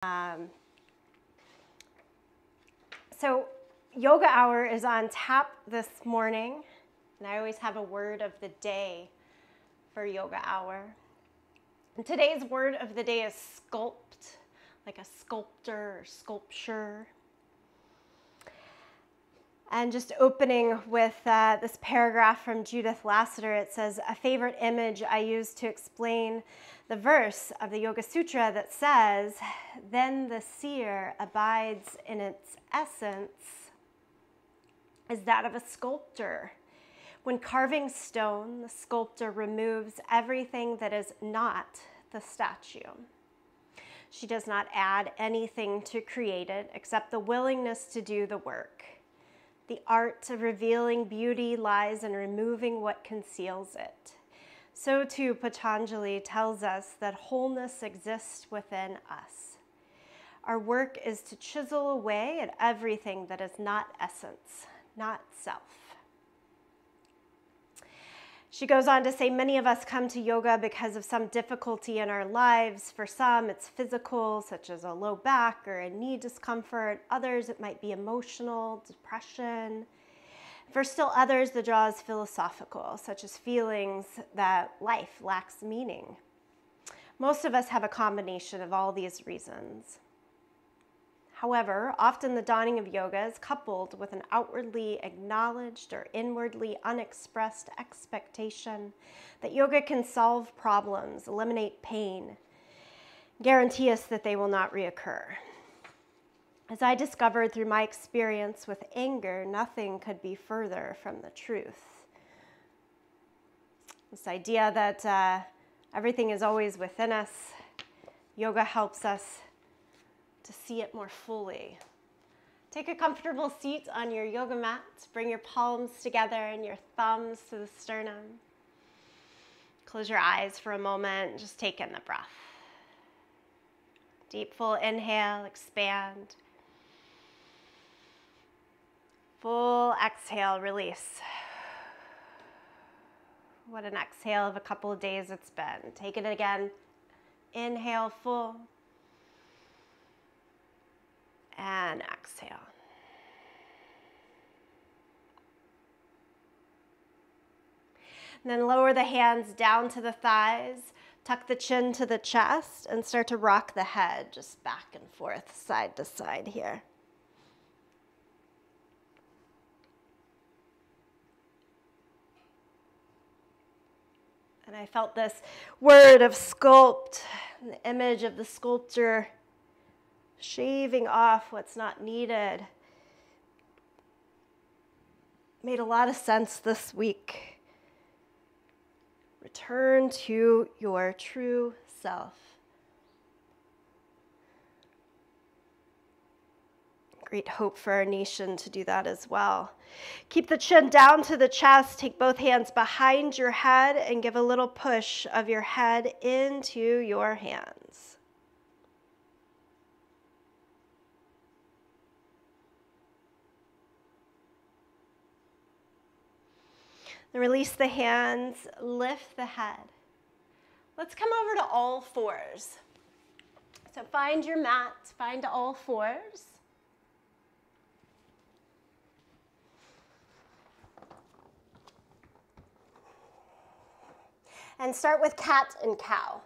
So Yoga Hour is on tap this morning, and I always have a word of the day for Yoga Hour. And today's word of the day is sculpt, like a sculptor or sculpture. And just opening with this paragraph from Judith Lassiter, it says, a favorite image I use to explain the verse of the Yoga Sutra that says, then the seer abides in its essence, is that of a sculptor. When carving stone, the sculptor removes everything that is not the statue. She does not add anything to create it except the willingness to do the work. The art of revealing beauty lies in removing what conceals it. So too, Patanjali tells us that wholeness exists within us. Our work is to chisel away at everything that is not essence, not self. She goes on to say, many of us come to yoga because of some difficulty in our lives. For some, it's physical, such as a low back or a knee discomfort. Others, it might be emotional, depression. For still others, the draw is philosophical, such as feelings that life lacks meaning. Most of us have a combination of all these reasons. However, often the dawning of yoga is coupled with an outwardly acknowledged or inwardly unexpressed expectation that yoga can solve problems, eliminate pain, guarantee us that they will not reoccur. As I discovered through my experience with anger, nothing could be further from the truth. This idea that everything is always within us, yoga helps us to see it more fully. Take a comfortable seat on your yoga mat. Bring your palms together and your thumbs to the sternum. Close your eyes for a moment. Just take in the breath. Deep, full inhale, expand. Full exhale, release. What an exhale of a couple of days it's been. Take it again. Inhale, full. And exhale. And then lower the hands down to the thighs, tuck the chin to the chest, and start to rock the head just back and forth, side to side here. And I felt this word of sculpt, the image of the sculptor shaving off what's not needed. Made a lot of sense this week. Return to your true self. Great hope for our nation to do that as well. Keep the chin down to the chest. Take both hands behind your head and give a little push of your head into your hands. Then release the hands, lift the head. Let's come over to all fours. So find your mat, find all fours. And start with cat and cow.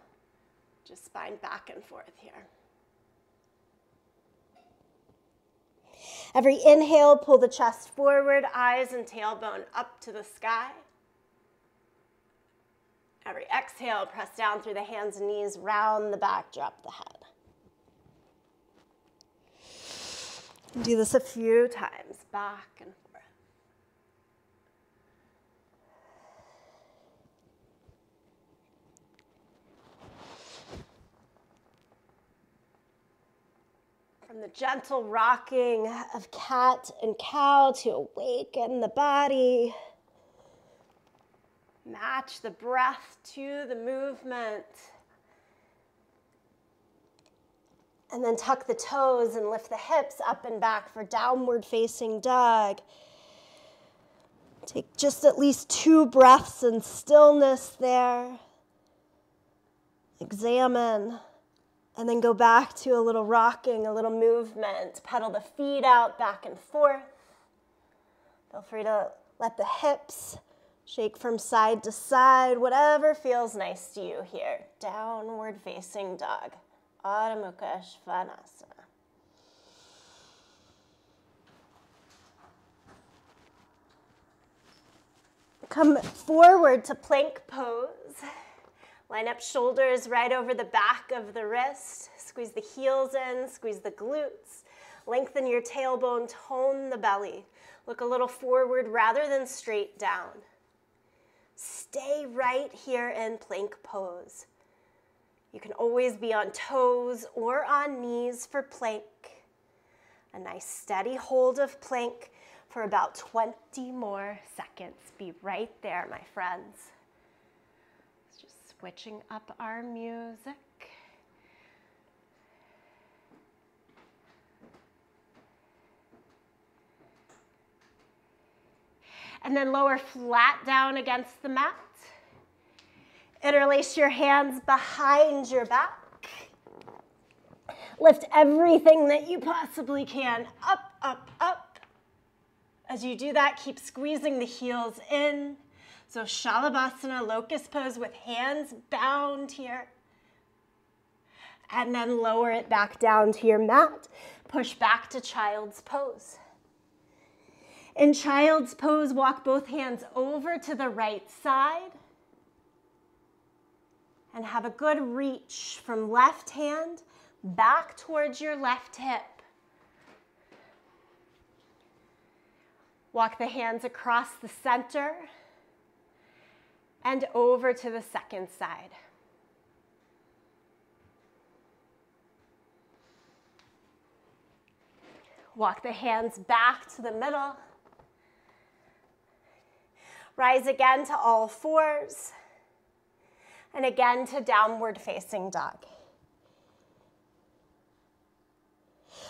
Just spine back and forth here. Every inhale, pull the chest forward, eyes and tailbone up to the sky. Every exhale, press down through the hands and knees, round the back, drop the head. Do this a few times, back and forth. From the gentle rocking of cat and cow to awaken the body. Match the breath to the movement. And then tuck the toes and lift the hips up and back for downward facing dog. Take just at least 2 breaths in stillness there. Examine And then go back to a little rocking, a little movement. Pedal the feet out, back and forth. Feel free to let the hips shake from side to side, whatever feels nice to you here. Downward facing dog, Adho Mukha Svanasana. Come forward to plank pose. Line up shoulders right over the back of the wrist. Squeeze the heels in, squeeze the glutes. Lengthen your tailbone, tone the belly. Look a little forward rather than straight down. Stay right here in plank pose. You can always be on toes or on knees for plank. A nice steady hold of plank for about 20 more seconds. Be right there, my friends. Just switching up our music. And then lower flat down against the mat. Interlace your hands behind your back. Lift everything that you possibly can up, up, up. As you do that, keep squeezing the heels in. So Shalabhasana, locust pose with hands bound here. And then lower it back down to your mat. Push back to child's pose. In child's pose, walk both hands over to the right side. And have a good reach from left hand back towards your left hip. Walk the hands across the center and over to the second side. Walk the hands back to the middle. Rise again to all fours. And again to downward facing dog.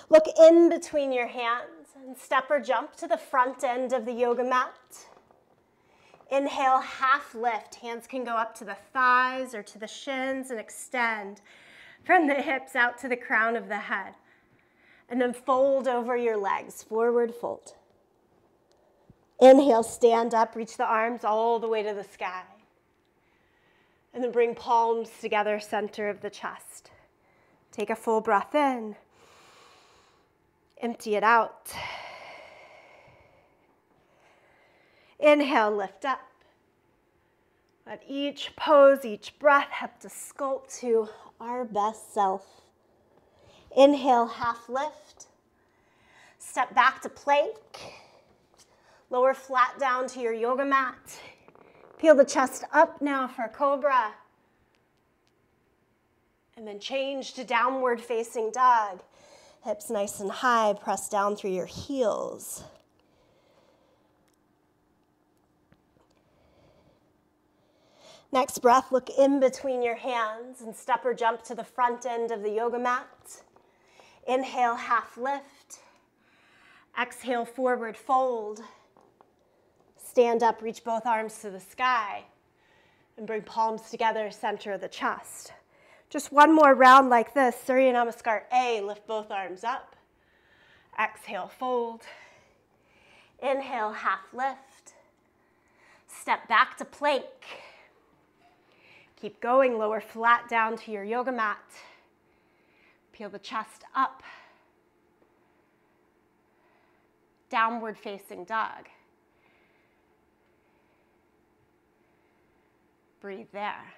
Look in between your hands and step or jump to the front end of the yoga mat. Inhale, half lift. Hands can go up to the thighs or to the shins and extend from the hips out to the crown of the head. And then fold over your legs, forward fold. Inhale, stand up, reach the arms all the way to the sky. And then bring palms together, center of the chest. Take a full breath in. Empty it out. Inhale, lift up. Let each pose, each breath help to sculpt to our best self. Inhale, half lift. Step back to plank. Lower flat down to your yoga mat. Peel the chest up now for cobra. And then change to downward facing dog. Hips nice and high, press down through your heels. Next breath, look in between your hands and step or jump to the front end of the yoga mat. Inhale, half lift. Exhale, forward fold. Stand up, reach both arms to the sky, and bring palms together, center of the chest. Just one more round like this. Surya Namaskar A, lift both arms up. Exhale, fold. Inhale, half lift. Step back to plank. Keep going, lower flat down to your yoga mat. Peel the chest up. Downward facing dog. Breathe there.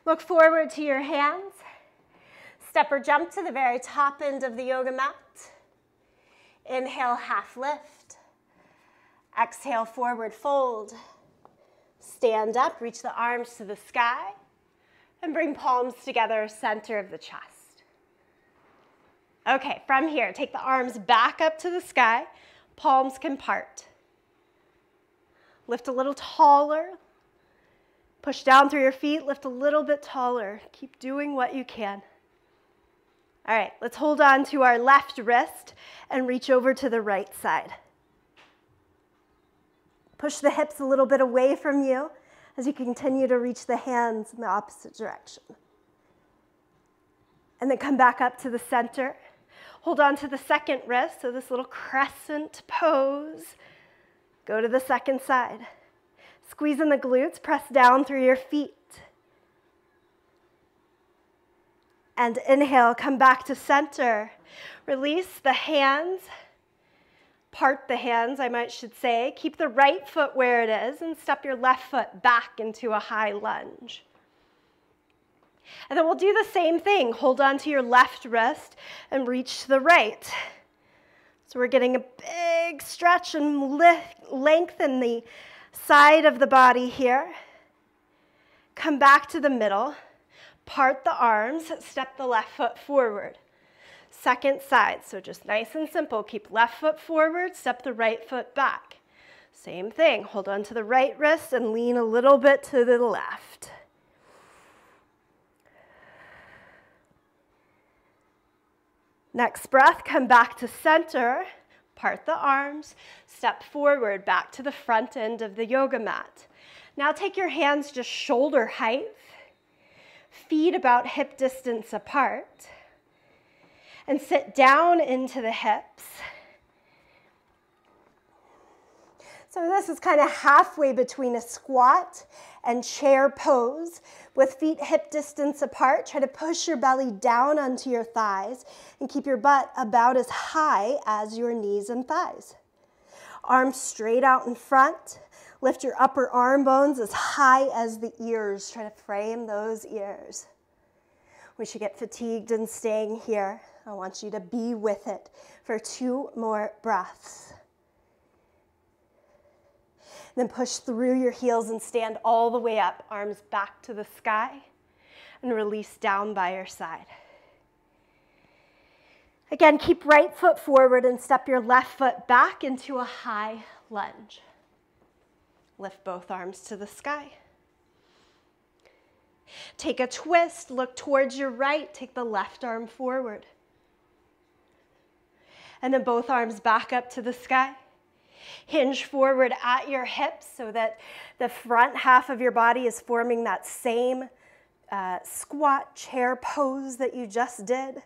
Look forward to your hands. Step or jump to the very top end of the yoga mat. Inhale, half lift. Exhale, forward fold. Stand up, reach the arms to the sky, and bring palms together, center of the chest. Okay, from here, take the arms back up to the sky. Palms can part. Lift a little taller. Push down through your feet, lift a little bit taller. Keep doing what you can. All right, let's hold on to our left wrist and reach over to the right side. Push the hips a little bit away from you as you continue to reach the hands in the opposite direction. And then come back up to the center. Hold on to the second wrist, so this little crescent pose. Go to the second side. Squeeze in the glutes, press down through your feet. And inhale, come back to center. Release the hands. Part the hands, I should say. Keep the right foot where it is and step your left foot back into a high lunge. And then we'll do the same thing. Hold on to your left wrist and reach to the right. So we're getting a big stretch and lengthen the side of the body here. Come back to the middle. Part the arms, step the left foot forward. Second side, so just nice and simple. Keep left foot forward, step the right foot back. Same thing, hold on to the right wrist and lean a little bit to the left. Next breath, come back to center, part the arms, step forward back to the front end of the yoga mat. Now take your hands just shoulder height, feet about hip distance apart. And sit down into the hips. So this is kind of halfway between a squat and chair pose with feet hip distance apart. Try to push your belly down onto your thighs and keep your butt about as high as your knees and thighs. Arms straight out in front. Lift your upper arm bones as high as the ears. Try to frame those ears. We should get fatigued in staying here. I want you to be with it for 2 more breaths. Then push through your heels and stand all the way up, arms back to the sky, and release down by your side. Again, keep right foot forward and step your left foot back into a high lunge. Lift both arms to the sky. Take a twist, look towards your right, take the left arm forward. And then both arms back up to the sky. Hinge forward at your hips so that the front half of your body is forming that same squat chair pose that you just did.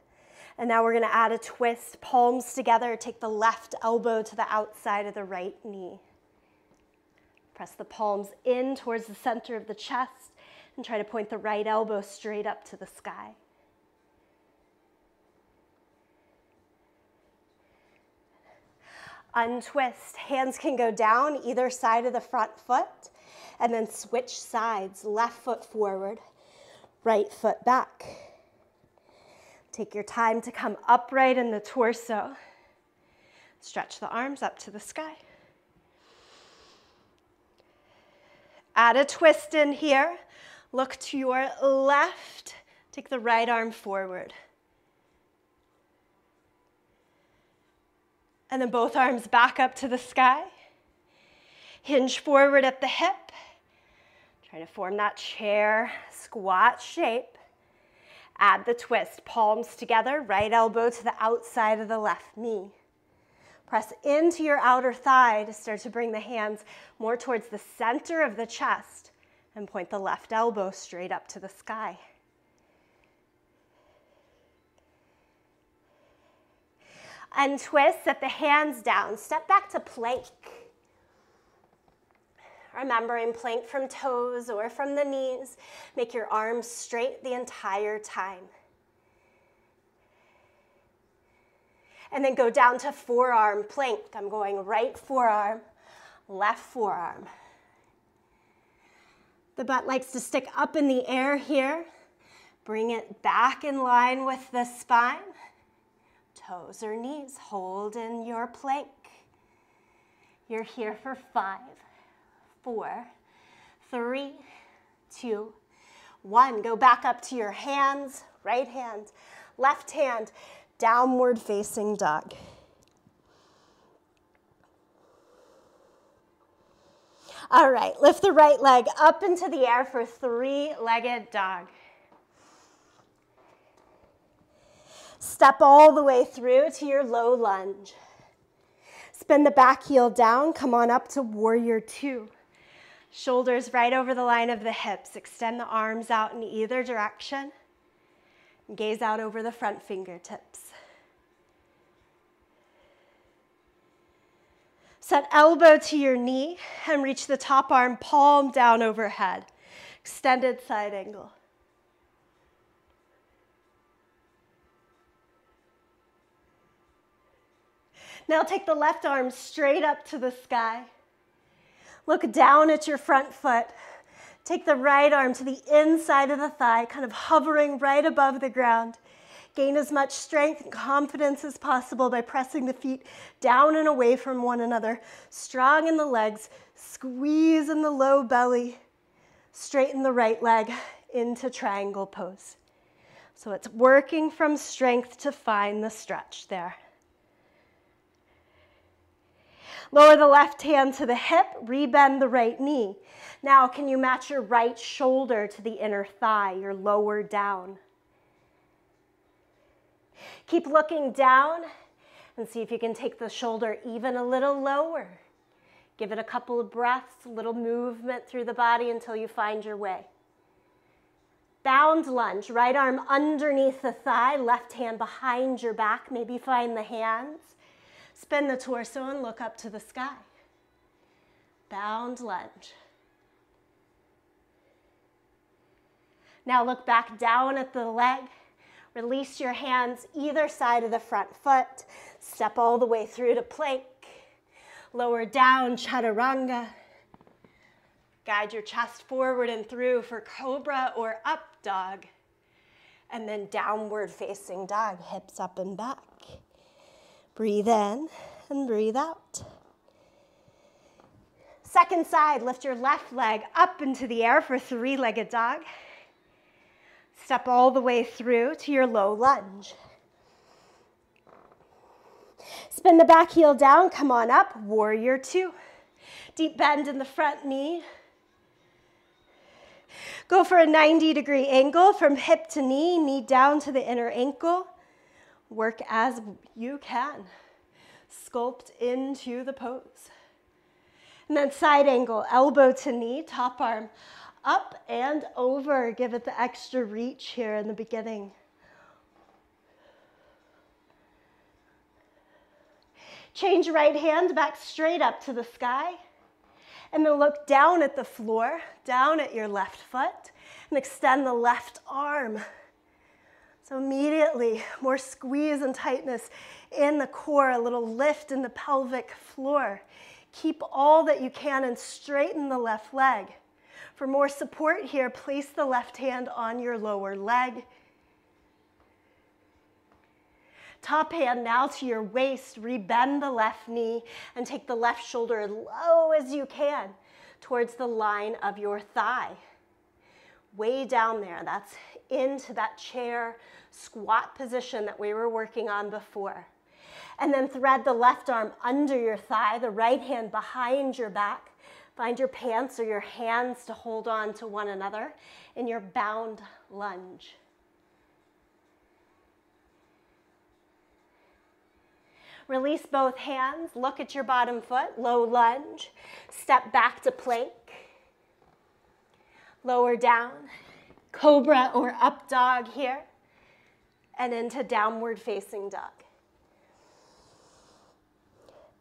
And now we're going to add a twist, palms together, take the left elbow to the outside of the right knee. Press the palms in towards the center of the chest and try to point the right elbow straight up to the sky. Untwist. Hands can go down either side of the front foot and then switch sides. Left foot forward, right foot back. Take your time to come upright in the torso. Stretch the arms up to the sky. Add a twist in here. Look to your left. Take the right arm forward. And then both arms back up to the sky. Hinge forward at the hip. Try to form that chair squat shape. Add the twist, palms together, right elbow to the outside of the left knee. Press into your outer thigh to start to bring the hands more towards the center of the chest and point the left elbow straight up to the sky. Untwist, set the hands down, step back to plank. Remembering plank from toes or from the knees. Make your arms straight the entire time. And then go down to forearm plank. I'm going right forearm, left forearm. The butt likes to stick up in the air here. Bring it back in line with the spine. Toes or knees, hold in your plank. You're here for 5, 4, 3, 2, 1. Go back up to your hands, right hand, left hand, downward facing dog. All right, lift the right leg up into the air for 3-legged dog. Step all the way through to your low lunge. Spin the back heel down. Come on up to warrior two. Shoulders right over the line of the hips. Extend the arms out in either direction. Gaze out over the front fingertips. Set elbow to your knee and reach the top arm, palm down overhead. Extended side angle. Now take the left arm straight up to the sky. Look down at your front foot. Take the right arm to the inside of the thigh, kind of hovering right above the ground. Gain as much strength and confidence as possible by pressing the feet down and away from one another. Strong in the legs, squeeze in the low belly. Straighten the right leg into triangle pose. So it's working from strength to find the stretch there. Lower the left hand to the hip, rebend the right knee. Now, can you match your right shoulder to the inner thigh, your lower down? Keep looking down and see if you can take the shoulder even a little lower. Give it a couple of breaths, a little movement through the body until you find your way. Bound lunge, right arm underneath the thigh, left hand behind your back. Maybe find the hands. Spin the torso and look up to the sky. Bound lunge. Now look back down at the leg. Release your hands either side of the front foot. Step all the way through to plank. Lower down, chaturanga. Guide your chest forward and through for cobra or up dog. And then downward facing dog, hips up and back. Breathe in and breathe out. Second side, lift your left leg up into the air for three-legged dog. Step all the way through to your low lunge. Spin the back heel down, come on up, warrior two. Deep bend in the front knee. Go for a 90-degree angle from hip to knee, knee down to the inner ankle. Work as you can. Sculpt into the pose. And then side angle, elbow to knee, top arm up and over. Give it the extra reach here in the beginning. Change right hand back straight up to the sky. And then look down at the floor, down at your left foot, and extend the left arm. So immediately, more squeeze and tightness in the core, a little lift in the pelvic floor. Keep all that you can and straighten the left leg. For more support here, place the left hand on your lower leg. Top hand now to your waist, rebend the left knee and take the left shoulder as low as you can towards the line of your thigh. Way down there, that's into that chair squat position that we were working on before. And then thread the left arm under your thigh, the right hand behind your back. Find your pants or your hands to hold on to one another in your bound lunge. Release both hands, look at your bottom foot, low lunge. Step back to plank. Lower down, cobra or up dog here, and into downward facing dog.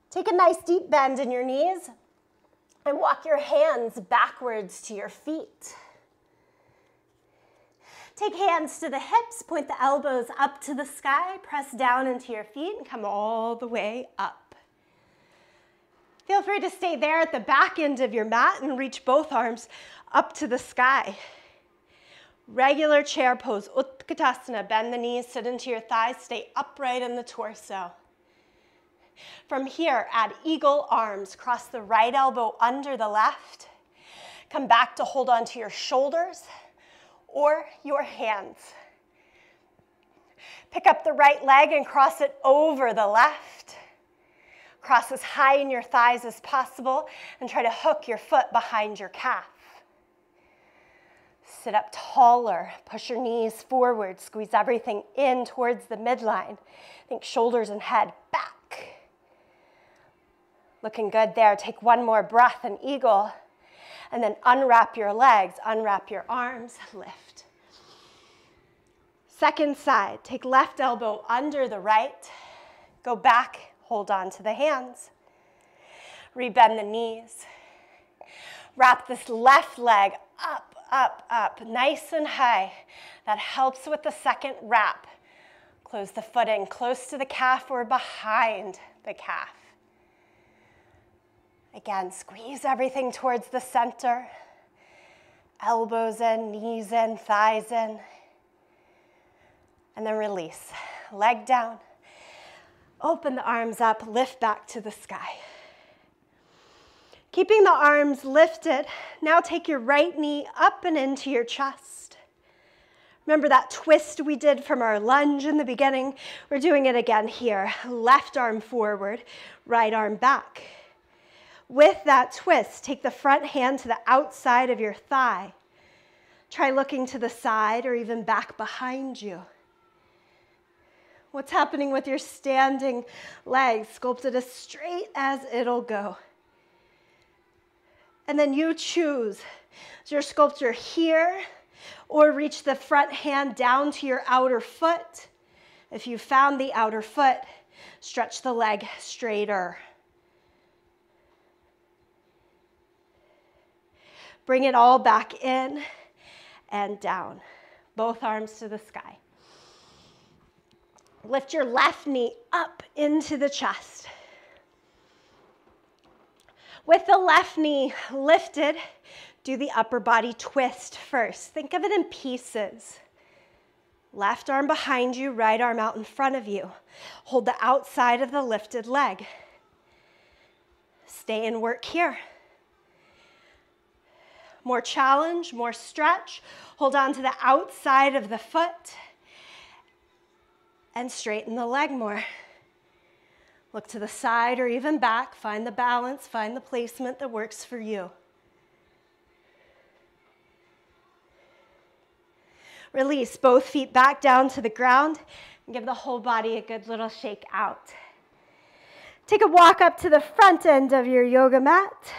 Take a nice deep bend in your knees and walk your hands backwards to your feet. Take hands to the hips, point the elbows up to the sky, press down into your feet and come all the way up. Feel free to stay there at the back end of your mat and reach both arms up to the sky. Regular chair pose, Utkatasana, bend the knees, sit into your thighs, stay upright in the torso. From here, add eagle arms, cross the right elbow under the left. Come back to hold on to your shoulders or your hands. Pick up the right leg and cross it over the left. Cross as high in your thighs as possible and try to hook your foot behind your calf. Sit up taller, push your knees forward, squeeze everything in towards the midline. Think shoulders and head back. Looking good there. Take one more breath, an eagle. And then unwrap your legs, unwrap your arms, lift. Second side, take left elbow under the right. Go back, hold on to the hands. Rebend the knees. Wrap this left leg up, up, up, nice and high. That helps with the second wrap. Close the foot in, close to the calf or behind the calf. Again, squeeze everything towards the center. Elbows in, knees in, thighs in. And then release. Leg down. Open the arms up, lift back to the sky. Keeping the arms lifted, now take your right knee up and into your chest. Remember that twist we did from our lunge in the beginning? We're doing it again here. Left arm forward, right arm back. With that twist, take the front hand to the outside of your thigh. Try looking to the side or even back behind you. What's happening with your standing legs? Sculpted as straight as it'll go. And then you choose. Is your sculpture here, or reach the front hand down to your outer foot? If you found the outer foot, stretch the leg straighter. Bring it all back in and down. Both arms to the sky. Lift your left knee up into the chest. With the left knee lifted, do the upper body twist first. Think of it in pieces. Left arm behind you, right arm out in front of you. Hold the outside of the lifted leg. Stay and work here. More challenge, more stretch. Hold on to the outside of the foot and straighten the leg more. Look to the side or even back. Find the balance, find the placement that works for you. Release both feet back down to the ground and give the whole body a good little shake out. Take a walk up to the front end of your yoga mat.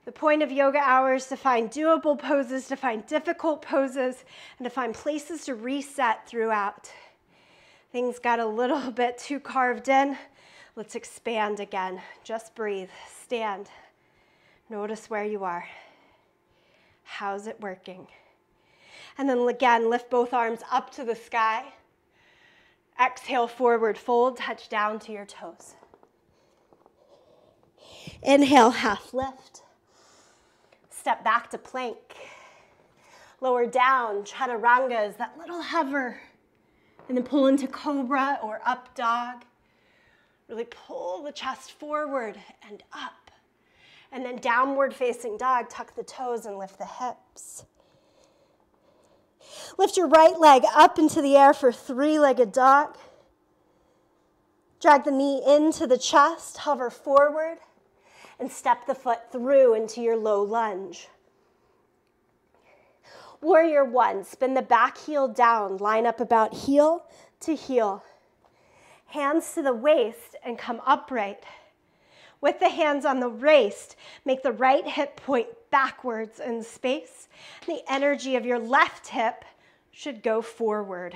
The point of yoga hours is to find doable poses, to find difficult poses, and to find places to reset throughout. Things got a little bit too carved in. Let's expand again. Just breathe, stand. Notice where you are. How's it working? And then again, lift both arms up to the sky. Exhale, forward fold, touch down to your toes. Inhale, half lift. Step back to plank. Lower down, chaturanga is that little hover. And then pull into cobra or up dog. Really pull the chest forward and up. And then downward facing dog, tuck the toes and lift the hips. Lift your right leg up into the air for three-legged dog. Drag the knee into the chest, hover forward, and step the foot through into your low lunge. Warrior one, spin the back heel down, line up about heel to heel. Hands to the waist and come upright. With the hands on the waist, make the right hip point backwards in space. The energy of your left hip should go forward.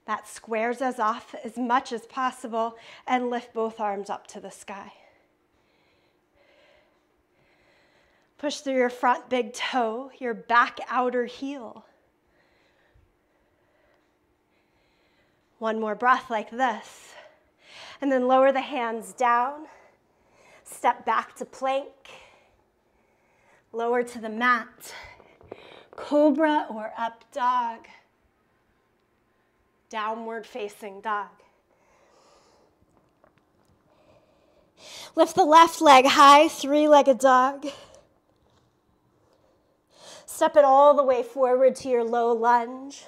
That squares us off as much as possible and lift both arms up to the sky. Push through your front big toe, your back outer heel. One more breath like this. And then lower the hands down. Step back to plank. Lower to the mat. Cobra or up dog. Downward facing dog. Lift the left leg high, three-legged dog. Step it all the way forward to your low lunge.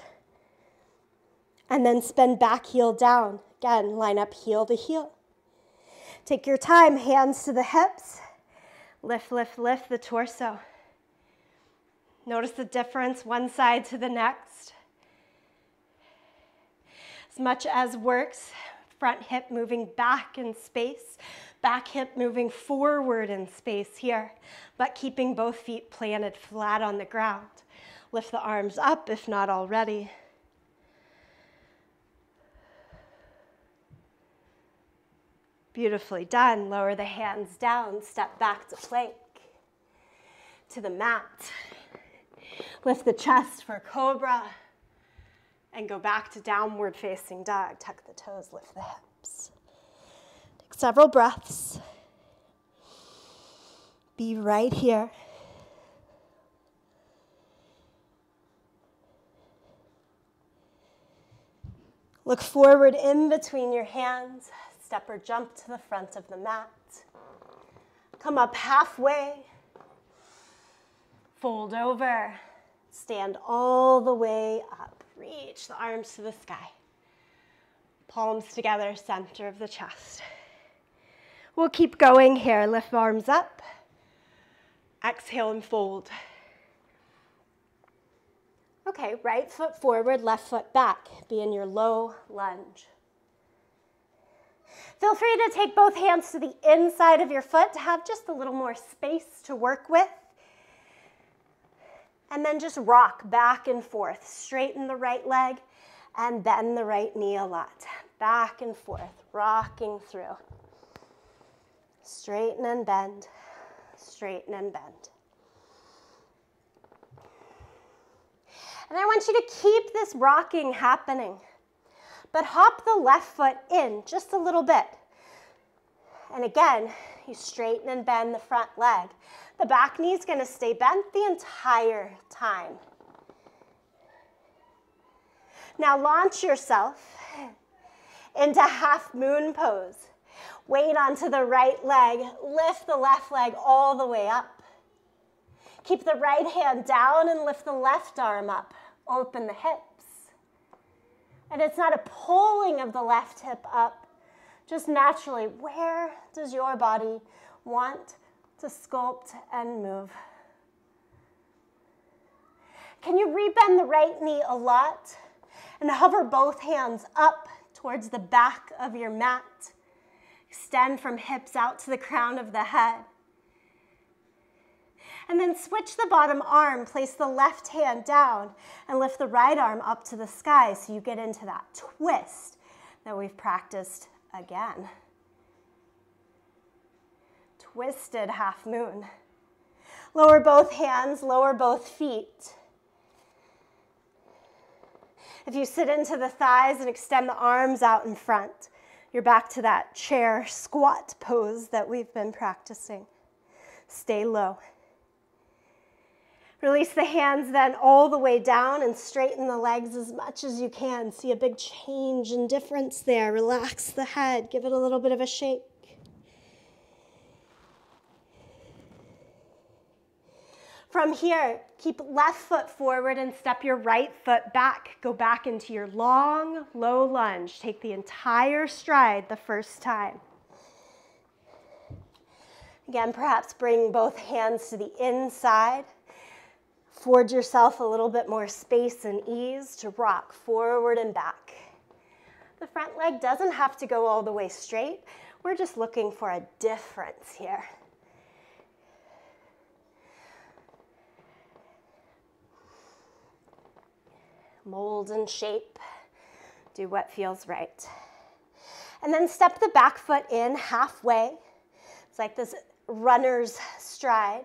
And then spin back heel down. Again, line up heel to heel. Take your time, hands to the hips. Lift, lift, lift the torso. Notice the difference, one side to the next. As much as works front hip moving back in space, back hip moving forward in space here, but keeping both feet planted flat on the ground. Lift the arms up if not already. Beautifully done. Lower the hands down, step back to plank, to the mat. Lift the chest for cobra and go back to downward facing dog. Tuck the toes, lift the hips. Take several breaths. Be right here. Look forward in between your hands. Step or jump to the front of the mat. Come up halfway. Fold over. Stand all the way up. Reach the arms to the sky. Palms together, center of the chest. We'll keep going here. Lift arms up. Exhale and fold. Okay, right foot forward, left foot back. Be in your low lunge. Feel free to take both hands to the inside of your foot to have just a little more space to work with. And then just rock back and forth. Straighten the right leg and bend the right knee a lot. Back and forth, rocking through. Straighten and bend, straighten and bend. And I want you to keep this rocking happening. But hop the left foot in just a little bit. And again, you straighten and bend the front leg. The back knee is going to stay bent the entire time. Now launch yourself into half moon pose. Weight onto the right leg. Lift the left leg all the way up. Keep the right hand down and lift the left arm up. Open the hips. And it's not a pulling of the left hip up, just naturally, where does your body want to sculpt and move? Can you rebend the right knee a lot and hover both hands up towards the back of your mat? Extend from hips out to the crown of the head. And then switch the bottom arm, place the left hand down, and lift the right arm up to the sky so you get into that twist that we've practiced again. Twisted half moon. Lower both hands, lower both feet. If you sit into the thighs and extend the arms out in front, you're back to that chair squat pose that we've been practicing. Stay low. Release the hands then all the way down and straighten the legs as much as you can. See a big change and difference there. Relax the head. Give it a little bit of a shake. From here, keep left foot forward and step your right foot back. Go back into your long, low lunge. Take the entire stride the first time. Again, perhaps bring both hands to the inside. Afford yourself a little bit more space and ease to rock forward and back. The front leg doesn't have to go all the way straight. We're just looking for a difference here. Mold and shape. Do what feels right. And then step the back foot in halfway. It's like this runner's stride.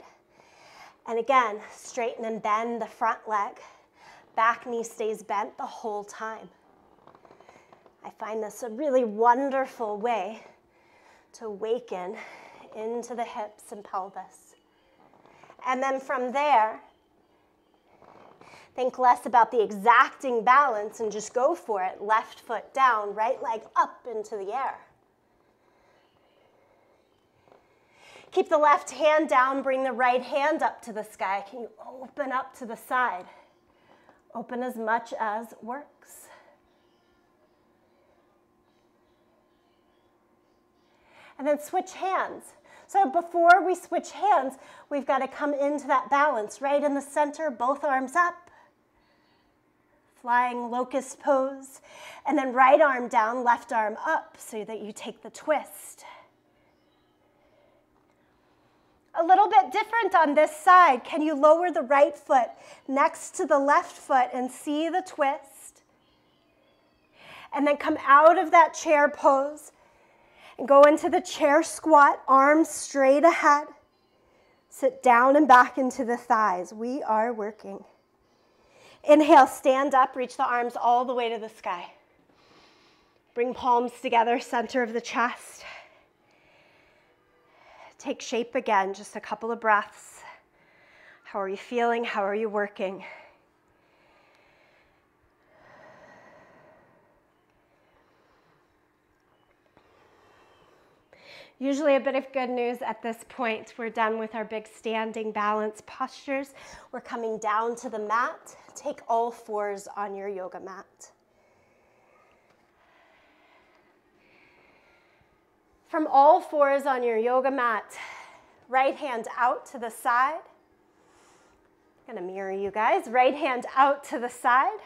And again, straighten and bend the front leg. Back knee stays bent the whole time. I find this a really wonderful way to awaken into the hips and pelvis. And then from there, think less about the exacting balance and just go for it. Left foot down, right leg up into the air. Keep the left hand down, bring the right hand up to the sky. Can you open up to the side? Open as much as works. And then switch hands. So before we switch hands, we've got to come into that balance, right in the center, both arms up. flying locust pose, and then right arm down, left arm up so that you take the twist. A little bit different on this side. Can you lower the right foot next to the left foot and see the twist? And then come out of that chair pose and go into the chair squat, arms straight ahead. Sit down and back into the thighs. We are working. Inhale, stand up, reach the arms all the way to the sky. Bring palms together, center of the chest. Take shape again, just a couple of breaths. How are you feeling? How are you working? Usually a bit of good news at this point. We're done with our big standing balance postures. We're coming down to the mat. Take all fours on your yoga mat. From all fours on your yoga mat, right hand out to the side. I'm gonna mirror you guys. Right hand out to the side.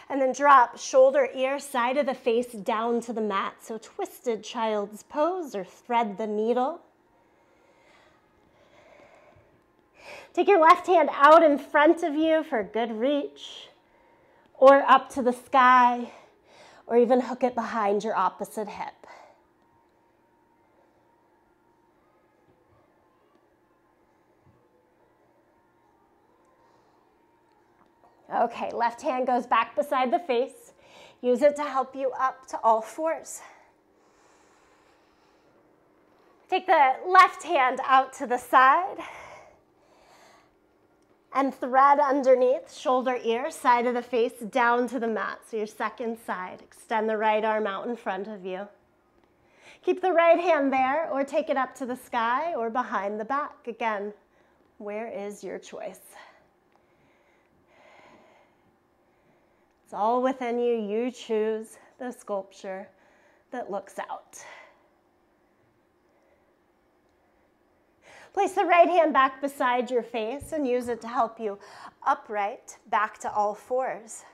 And then drop shoulder, ear, side of the face down to the mat. So twisted child's pose or thread the needle. Take your left hand out in front of you for a good reach, or up to the sky, or even hook it behind your opposite hip. Okay, left hand goes back beside the face. Use it to help you up to all fours. Take the left hand out to the side and thread underneath, shoulder, ear, side of the face, down to the mat. So your second side. Extend the right arm out in front of you. Keep the right hand there or take it up to the sky or behind the back. Again, where is your choice? It's all within you. You choose the sculpture that looks out. Place the right hand back beside your face and use it to help you upright, back to all fours.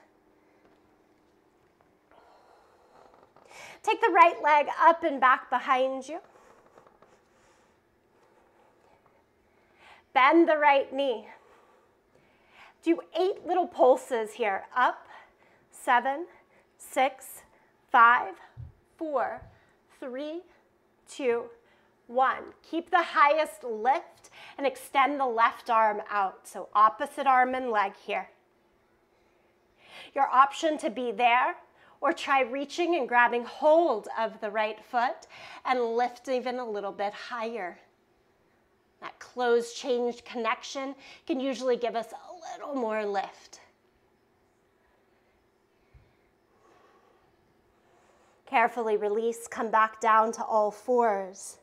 Take the right leg up and back behind you. Bend the right knee. Do 8 little pulses here. Up, 7, 6, 5, 4, 3, 2, 1. Keep the highest lift and extend the left arm out. So opposite arm and leg here. Your option to be there or try reaching and grabbing hold of the right foot and lift even a little bit higher. That closed change connection can usually give us a little more lift. Carefully release, come back down to all fours.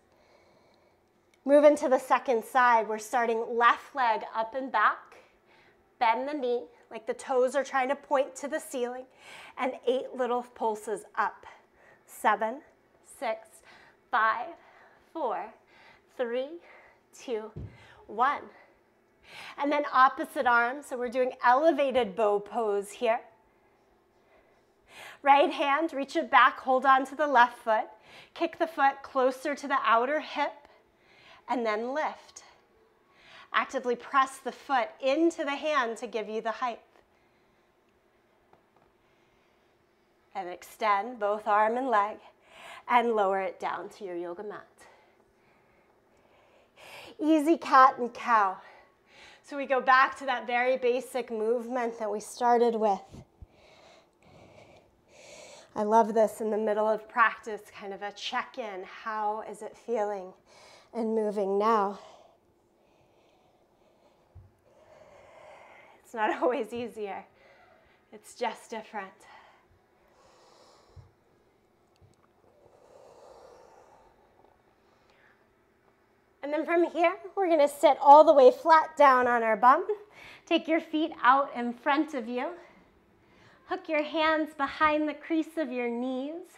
Move into the second side. We're starting left leg up and back. Bend the knee like the toes are trying to point to the ceiling. And 8 little pulses up. 7, 6, 5, 4, 3, 2, 1. And then opposite arm. So we're doing elevated bow pose here. Right hand, reach it back, hold on to the left foot. Kick the foot closer to the outer hip, and then lift. Actively press the foot into the hand to give you the height. And extend both arm and leg, and lower it down to your yoga mat. Easy cat and cow. So we go back to that very basic movement that we started with. I love this in the middle of practice, kind of a check-in. How is it feeling and moving now? It's not always easier. It's just different. And then from here, we're going to sit all the way flat down on our bum. Take your feet out in front of you. Hook your hands behind the crease of your knees.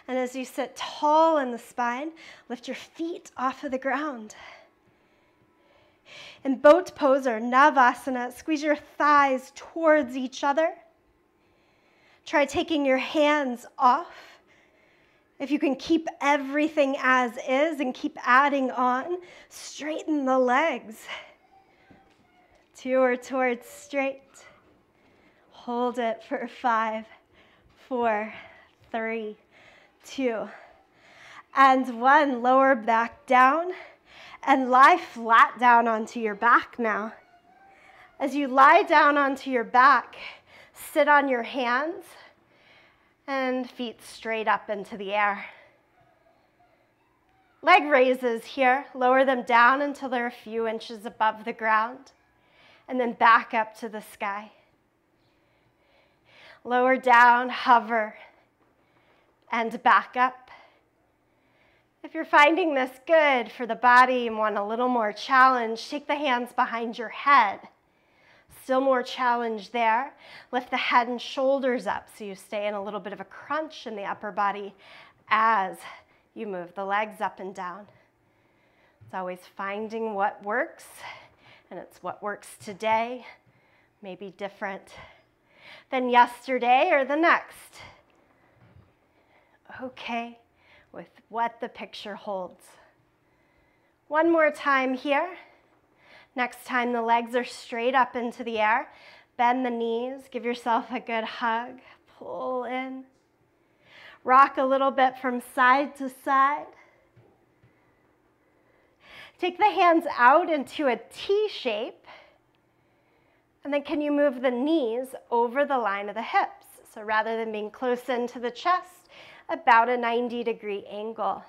And as you sit tall in the spine, lift your feet off of the ground. In boat pose or Navasana, squeeze your thighs towards each other. Try taking your hands off. If you can keep everything as is and keep adding on, straighten the legs. 2 or towards straight. Hold it for 5, 4, 3, 2, and 1. Lower back down and lie flat down onto your back now. As you lie down onto your back, sit on your hands and feet straight up into the air. Leg raises here. Lower them down until they're a few inches above the ground, and then back up to the sky. Lower down, hover, and back up. If you're finding this good for the body and want a little more challenge, take the hands behind your head. Still more challenge there. Lift the head and shoulders up so you stay in a little bit of a crunch in the upper body as you move the legs up and down. It's always finding what works, and it's what works today, maybe different than yesterday or the next. Okay, with what the picture holds. One more time here. Next time the legs are straight up into the air, bend the knees, give yourself a good hug, pull in. Rock a little bit from side to side. Take the hands out into a T shape. And then can you move the knees over the line of the hips? So rather than being close into the chest, about a 90-degree angle.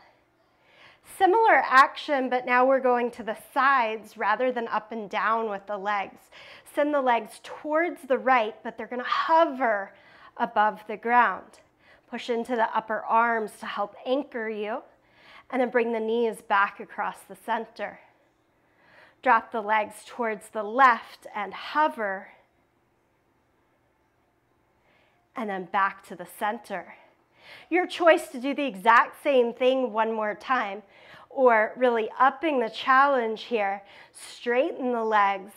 Similar action, but now we're going to the sides rather than up and down with the legs. Send the legs towards the right, but they're going to hover above the ground. Push into the upper arms to help anchor you, and then bring the knees back across the center. Drop the legs towards the left and hover, and then back to the center. Your choice to do the exact same thing one more time, or really upping the challenge here. Straighten the legs,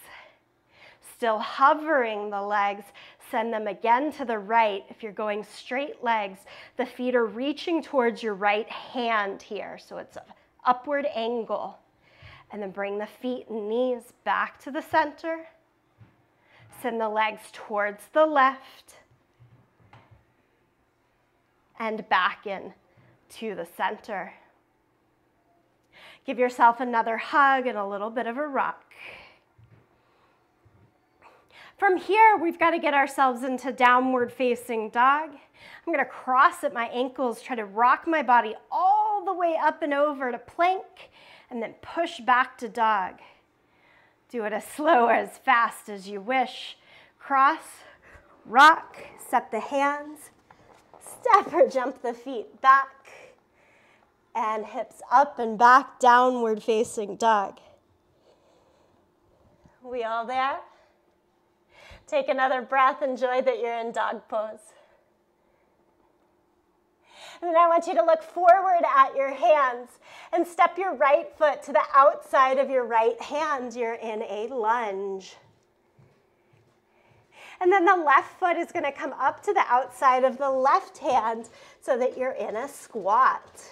still hovering the legs. Send them again to the right. If you're going straight legs, the feet are reaching towards your right hand here, so it's an upward angle. And then bring the feet and knees back to the center. Send the legs towards the left and back in to the center. Give yourself another hug and a little bit of a rock. From here, we've got to get ourselves into downward facing dog. I'm going to cross at my ankles, try to rock my body all the way up and over to plank, and then push back to dog. Do it as slow or as fast as you wish. Cross, rock, set the hands, step or jump the feet back, and hips up and back, downward facing dog. We all there? Take another breath, enjoy that you're in dog pose. And then I want you to look forward at your hands and step your right foot to the outside of your right hand. You're in a lunge. And then the left foot is going to come up to the outside of the left hand so that you're in a squat.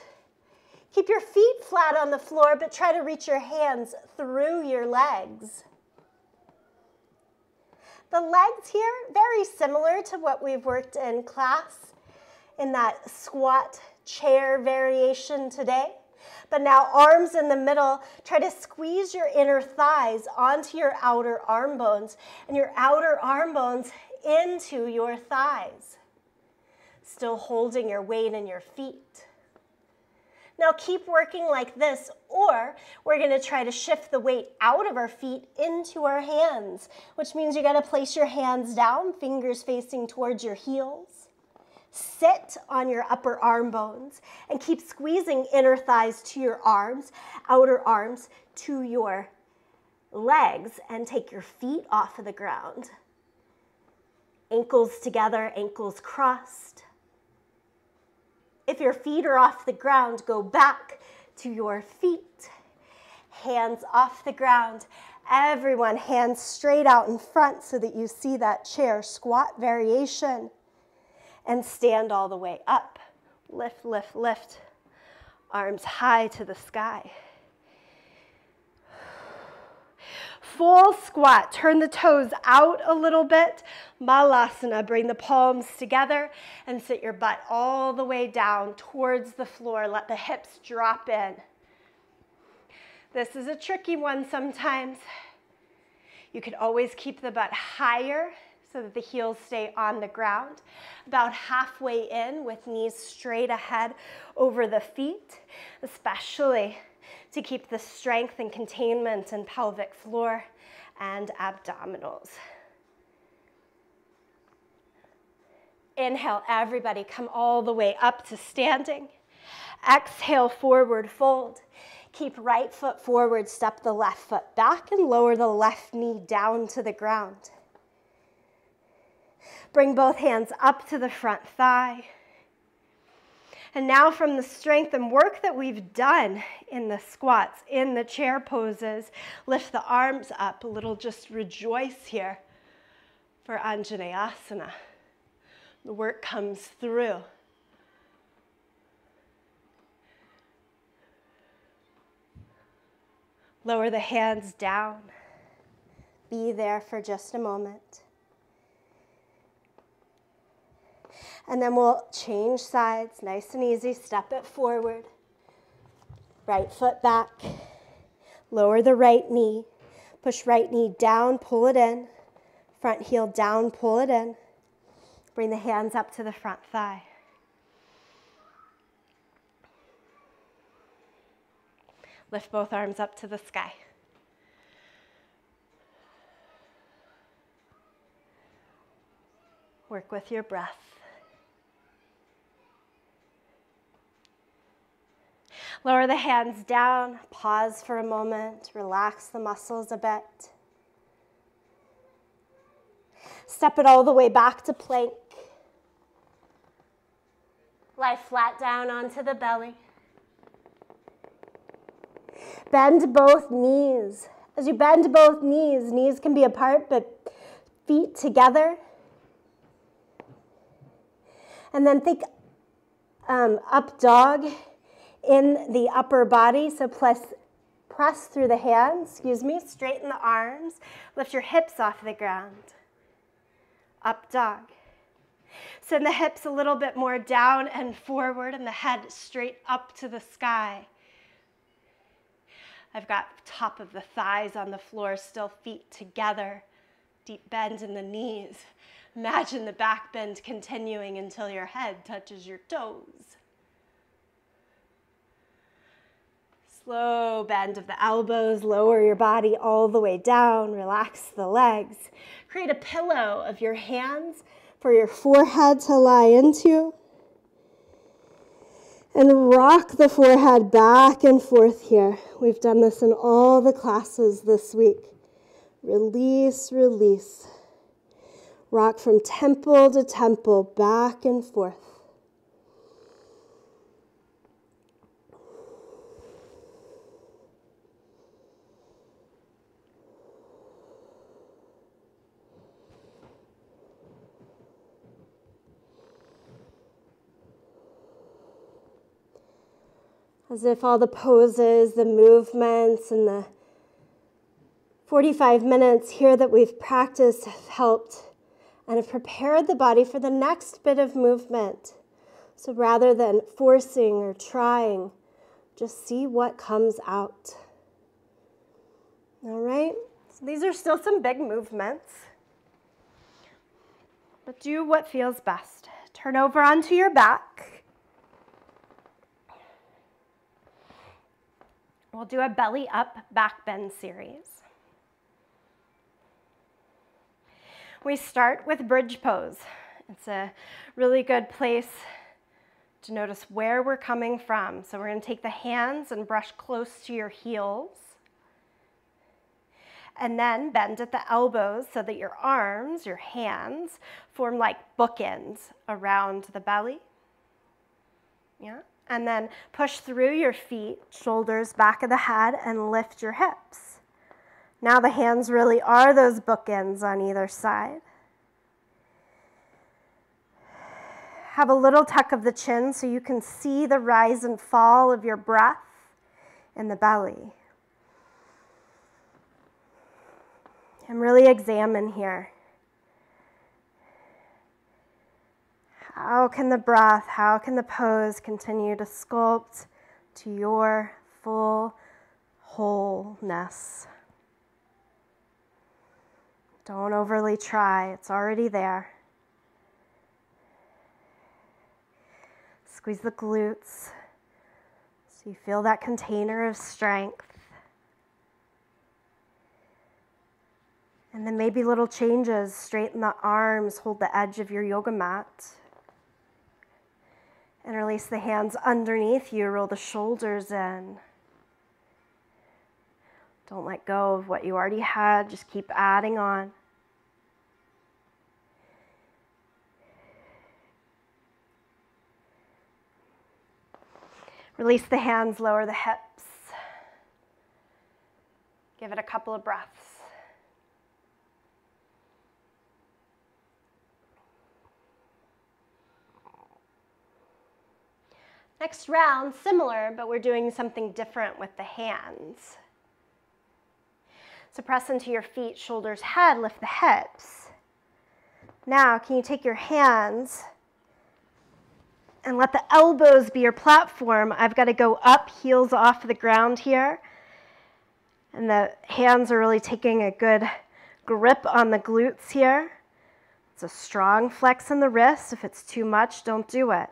Keep your feet flat on the floor, but try to reach your hands through your legs. The legs here, very similar to what we've worked in class in that squat chair variation today. But now arms in the middle, try to squeeze your inner thighs onto your outer arm bones and your outer arm bones into your thighs. Still holding your weight in your feet. Now keep working like this, or we're going to try to shift the weight out of our feet into our hands, which means you got to place your hands down, fingers facing towards your heels. Sit on your upper arm bones and keep squeezing inner thighs to your arms, outer arms to your legs, and take your feet off of the ground. Ankles together, ankles crossed. If your feet are off the ground, go back to your feet. Hands off the ground. Everyone, hands straight out in front so that you see that chair squat variation. And stand all the way up. Lift, lift, lift. Arms high to the sky. Full squat. Turn the toes out a little bit. Malasana. Bring the palms together and sit your butt all the way down towards the floor. Let the hips drop in. This is a tricky one sometimes. You could always keep the butt higher so that the heels stay on the ground. About halfway in with knees straight ahead over the feet, especially to keep the strength and containment in pelvic floor and abdominals. Inhale, everybody, come all the way up to standing. Exhale, forward fold. Keep right foot forward, step the left foot back, and lower the left knee down to the ground. Bring both hands up to the front thigh. And now from the strength and work that we've done in the squats, in the chair poses, lift the arms up a little, just rejoice here for Anjaneyasana. The work comes through. Lower the hands down. Be there for just a moment. And then we'll change sides, nice and easy. Step it forward. Right foot back. Lower the right knee. Push right knee down, pull it in. Front heel down, pull it in. Bring the hands up to the front thigh. Lift both arms up to the sky. Work with your breath. Lower the hands down, pause for a moment, relax the muscles a bit. Step it all the way back to plank. Lie flat down onto the belly. Bend both knees. As you bend both knees, knees can be apart, but feet together. And then think up dog in the upper body. So press through the hands, straighten the arms. Lift your hips off the ground. Up dog. Send the hips a little bit more down and forward and the head straight up to the sky. I've got top of the thighs on the floor, still feet together. Deep bend in the knees. Imagine the back bend continuing until your head touches your toes. Slow bend of the elbows, lower your body all the way down, relax the legs. Create a pillow of your hands for your forehead to lie into. And rock the forehead back and forth here. We've done this in all the classes this week. Release, release. Rock from temple to temple, back and forth. As if all the poses, the movements, and the 45 minutes here that we've practiced have helped and have prepared the body for the next bit of movement. So rather than forcing or trying, just see what comes out. All right? So these are still some big movements, but do what feels best. Turn over onto your back. We'll do a belly up back bend series. We start with bridge pose. It's a really good place to notice where we're coming from. So we're going to take the hands and brush close to your heels. And then bend at the elbows so that your arms, your hands, form like bookends around the belly. Yeah. And then push through your feet, shoulders, back of the head, and lift your hips. Now the hands really are those bookends on either side. Have a little tuck of the chin so you can see the rise and fall of your breath in the belly. And really examine here. How can the breath, how can the pose continue to sculpt to your full wholeness? Don't overly try, it's already there. Squeeze the glutes so you feel that container of strength. And then maybe little changes, straighten the arms, hold the edge of your yoga mat. And release the hands underneath you, roll the shoulders in. Don't let go of what you already had, just keep adding on. Release the hands, lower the hips. Give it a couple of breaths. Next round, similar, but we're doing something different with the hands. So press into your feet, shoulders, head, lift the hips. Now, can you take your hands and let the elbows be your platform? I've got to go up, heels off the ground here. And the hands are really taking a good grip on the glutes here. It's a strong flex in the wrist. If it's too much, don't do it.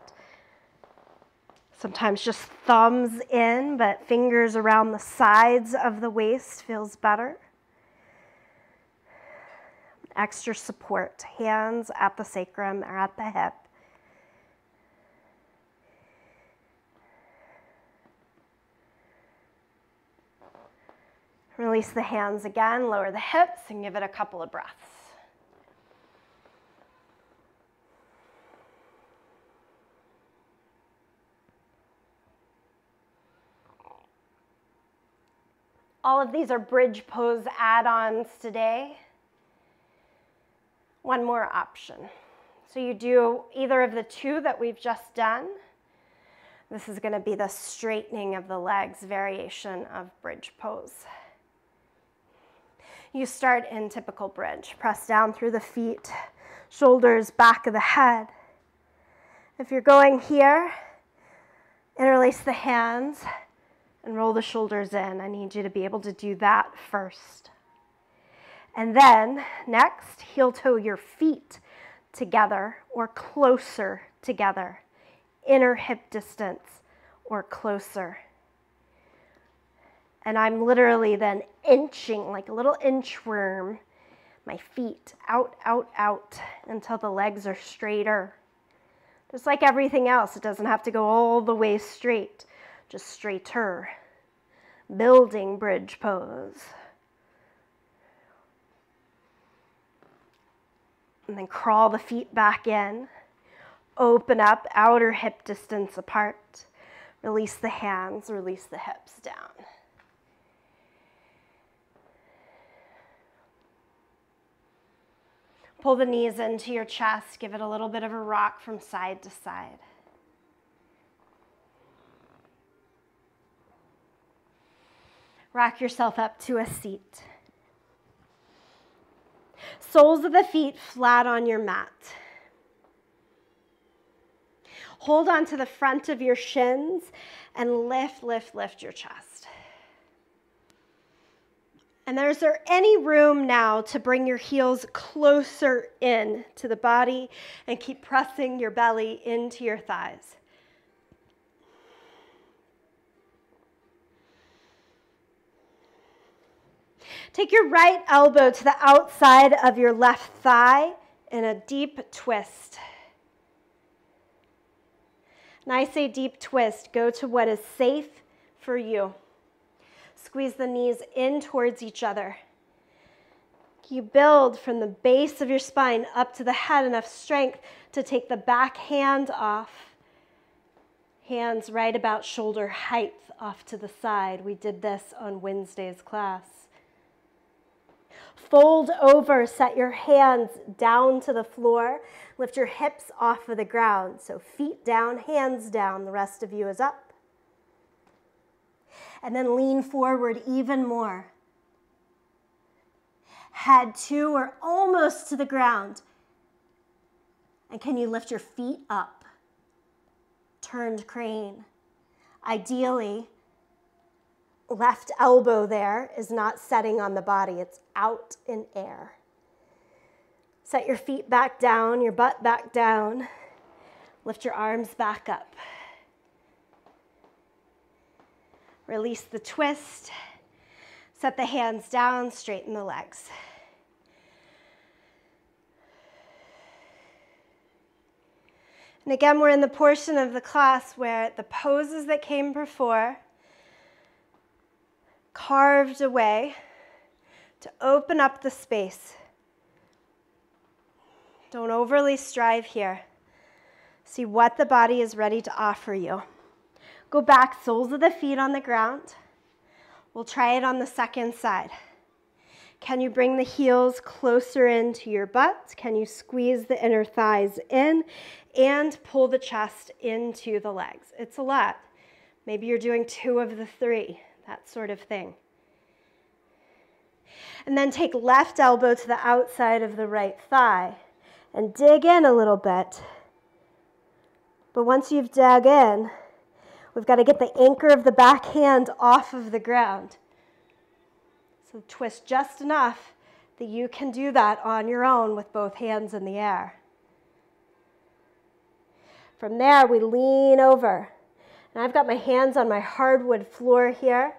Sometimes just thumbs in, but fingers around the sides of the waist feels better. Extra support, hands at the sacrum or at the hip. Release the hands again, lower the hips, and give it a couple of breaths. All of these are bridge pose add-ons today. One more option. So you do either of the two that we've just done. This is going to be the straightening of the legs variation of bridge pose. You start in typical bridge. Press down through the feet, shoulders, back of the head. If you're going here, interlace the hands and roll the shoulders in. I need you to be able to do that first. And then, next, heel toe your feet together or closer together. Inner hip distance or closer. And I'm literally then inching, like a little inchworm, my feet out, out, out, until the legs are straighter. Just like everything else, it doesn't have to go all the way straight. Just straighter. Building bridge pose. And then crawl the feet back in. Open up, outer hip distance apart. Release the hands, release the hips down. Pull the knees into your chest. Give it a little bit of a rock from side to side. Rock yourself up to a seat. Soles of the feet flat on your mat. Hold on to the front of your shins and lift, lift, lift your chest. And is there any room now to bring your heels closer in to the body and keep pressing your belly into your thighs? Take your right elbow to the outside of your left thigh in a deep twist. And I say deep twist, go to what is safe for you. Squeeze the knees in towards each other. You build from the base of your spine up to the head, enough strength to take the back hand off. Hands right about shoulder height off to the side. We did this on Wednesday's class. Fold over, set your hands down to the floor. Lift your hips off of the ground. So feet down, hands down. The rest of you is up. And then lean forward even more. Head to or almost to the ground. And can you lift your feet up? Turned crane. Ideally, left elbow there is not setting on the body. It's out in air. Set your feet back down, your butt back down. Lift your arms back up. Release the twist. Set the hands down, straighten the legs. And again, we're in the portion of the class where the poses that came before carved away to open up the space. Don't overly strive here. See what the body is ready to offer you. Go back, soles of the feet on the ground. We'll try it on the second side. Can you bring the heels closer into your butt? Can you squeeze the inner thighs in and pull the chest into the legs? It's a lot. Maybe you're doing 2 of the 3, that sort of thing. And then take left elbow to the outside of the right thigh and dig in a little bit. But once you've dug in, we've got to get the anchor of the back hand off of the ground. So twist just enough that you can do that on your own with both hands in the air. From there, we lean over. And I've got my hands on my hardwood floor here.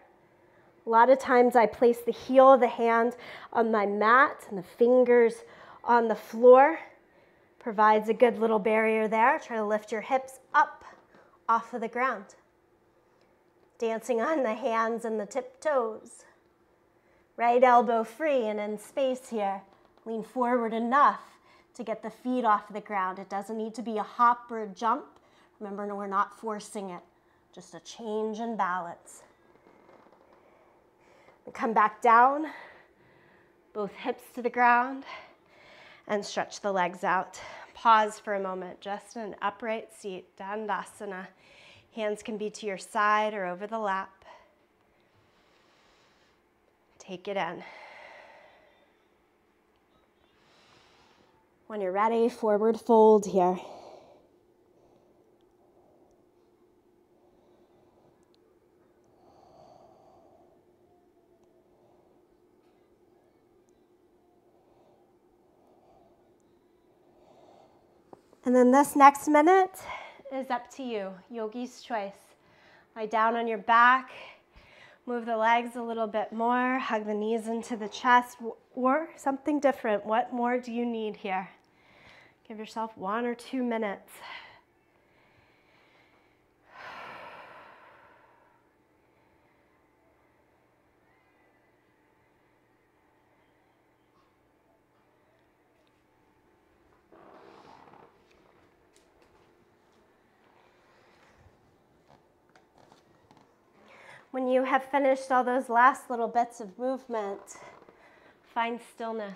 A lot of times I place the heel of the hand on my mat and the fingers on the floor. Provides a good little barrier there. Try to lift your hips up off of the ground. Dancing on the hands and the tiptoes. Right elbow free and in space here. Lean forward enough to get the feet off the ground. It doesn't need to be a hop or a jump. Remember, we're not forcing it. Just a change in balance. And come back down. Both hips to the ground. And stretch the legs out. Pause for a moment, just in an upright seat, Dandasana. Hands can be to your side or over the lap. Take it in. When you're ready, forward fold here. And then this next minute is up to you, yogi's choice. Lie down on your back, move the legs a little bit more, hug the knees into the chest, or something different. What more do you need here? Give yourself 1 or 2 minutes. When you have finished all those last little bits of movement, find stillness.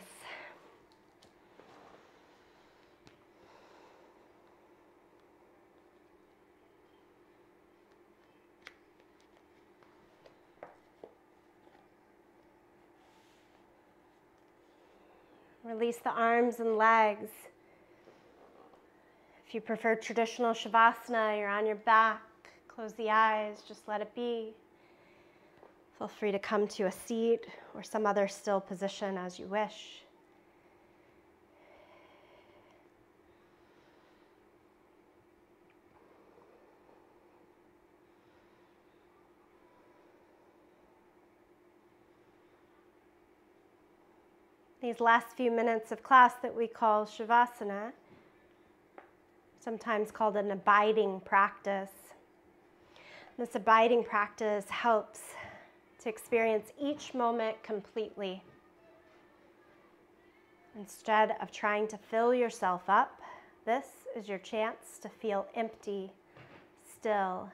Release the arms and legs. If you prefer traditional Shavasana, you're on your back. Close the eyes, just let it be. Feel free to come to a seat or some other still position as you wish. These last few minutes of class that we call Shavasana, sometimes called an abiding practice. This abiding practice helps to experience each moment completely. Instead of trying to fill yourself up, this is your chance to feel empty, still,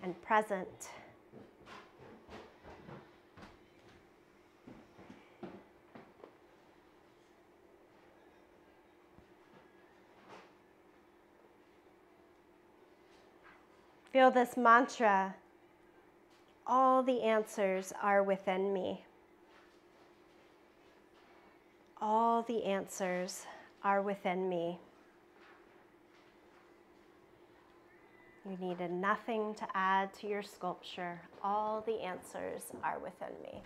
and present. Feel this mantra. All the answers are within me. All the answers are within me. You needed nothing to add to your sculpture. All the answers are within me.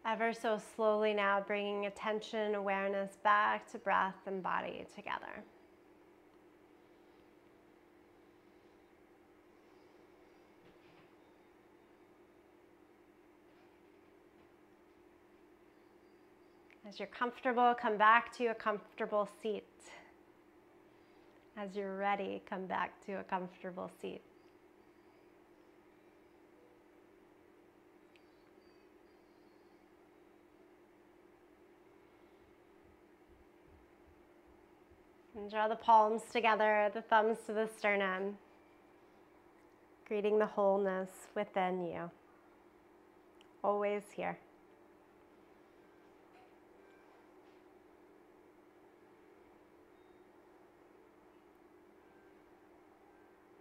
Ever so slowly now, bringing attention, awareness back to breath and body together. As you're comfortable, come back to a comfortable seat. As you're ready, come back to a comfortable seat. And draw the palms together, the thumbs to the sternum, greeting the wholeness within you. Always here.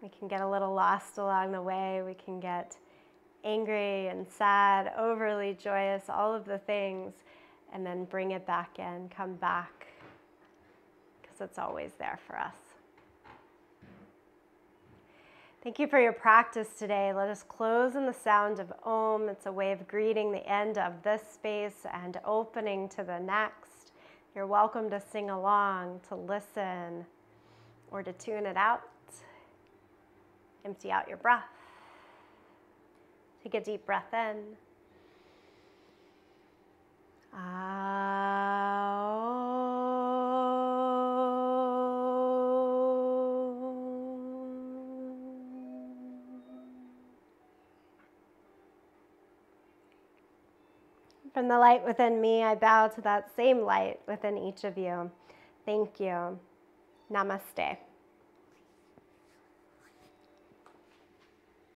We can get a little lost along the way. We can get angry and sad, overly joyous, all of the things, and then bring it back in, come back, because it's always there for us. Thank you for your practice today. Let us close in the sound of Om. It's a way of greeting the end of this space and opening to the next. You're welcome to sing along, to listen, or to tune it out. Empty out your breath. Take a deep breath in. From the light within me, I bow to that same light within each of you. Thank you. Namaste.